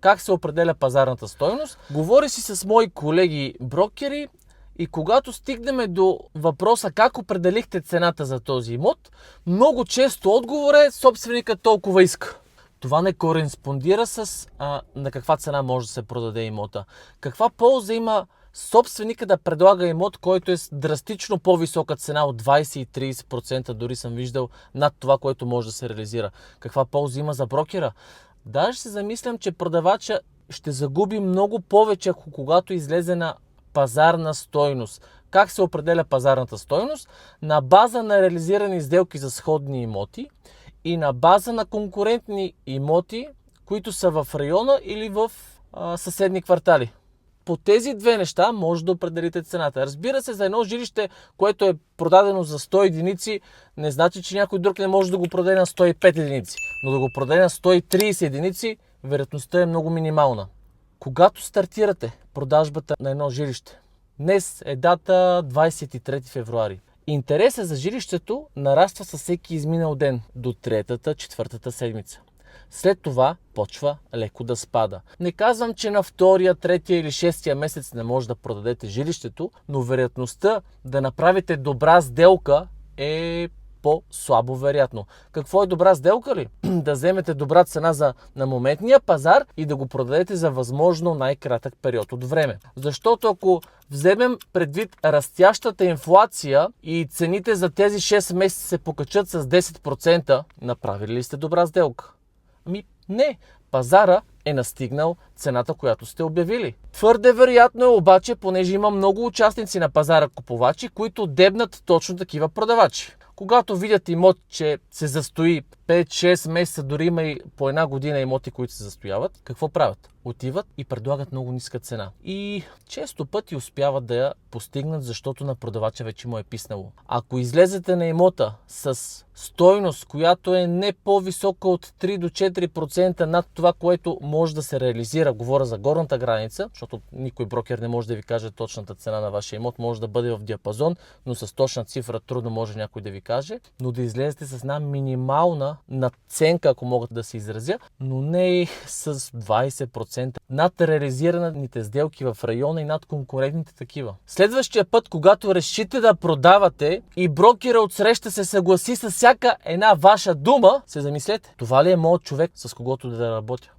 как се определя пазарната стойност. Говори си с мои колеги брокери и когато стигнем до въпроса как определихте цената за този имот, много често отговор е собственика толкова иска. Това не кореспондира с на каква цена може да се продаде имота. Каква полза има собственика да предлага имот, който е с драстично по-висока цена от 20 и 30%, дори съм виждал над това, което може да се реализира. Каква полза има за брокера? Даже се замислям, че продавача ще загуби много повече, когато излезе на пазарна стойност. Как се определя пазарната стойност? На база на реализирани сделки за сходни имоти и на база на конкурентни имоти, които са в района или в съседни квартали. По тези две неща може да определите цената. Разбира се, за едно жилище, което е продадено за 100 единици, не значи, че някой друг не може да го продаде на 105 единици. Но да го продаде на 130 единици, вероятността е много минимална. Когато стартирате продажбата на едно жилище, днес е дата 23 февруари. Интересът за жилището нараства със всеки изминал ден до 3-4 седмица. След това почва леко да спада. Не казвам, че на 2-я, 3-я или 6-я месец не може да продадете жилището, но вероятността да направите добра сделка е по-слабо вероятно. Какво е добра сделка ли? Да вземете добра цена на моментния пазар и да го продадете за възможно най-кратък период от време. Защото ако вземем предвид растящата инфлация и цените за тези 6 месеца се покачат с 10%, направили ли сте добра сделка? Не, пазара е настигнал цената, която сте обявили. Твърде вероятно е обаче, понеже има много участници на пазара купувачи, които дебнат точно такива продавачи. Когато видят имот, че се застои 5-6 месеца, дори има и по една година имоти, които се застояват, какво правят? Отиват и предлагат много ниска цена. И често пъти успяват да я постигнат, защото на продавача вече му е писнало. Ако излезете на имота с стойност, която е не по-висока от 3 до 4% над това, което може да се реализира, говоря за горната граница, защото никой брокер не може да ви каже точната цена на вашия имот, може да бъде в диапазон, но с точна цифра трудно може някой да ви каже, но да излезете с една минимална надценка, ако мога да се изразя, но не с 20% над реализираните сделки в района и над конкурентните такива. Следващия път, когато решите да продавате и брокера отсреща се съгласи с всяка една ваша дума, се замислете, това ли е моят човек, с когото да работя?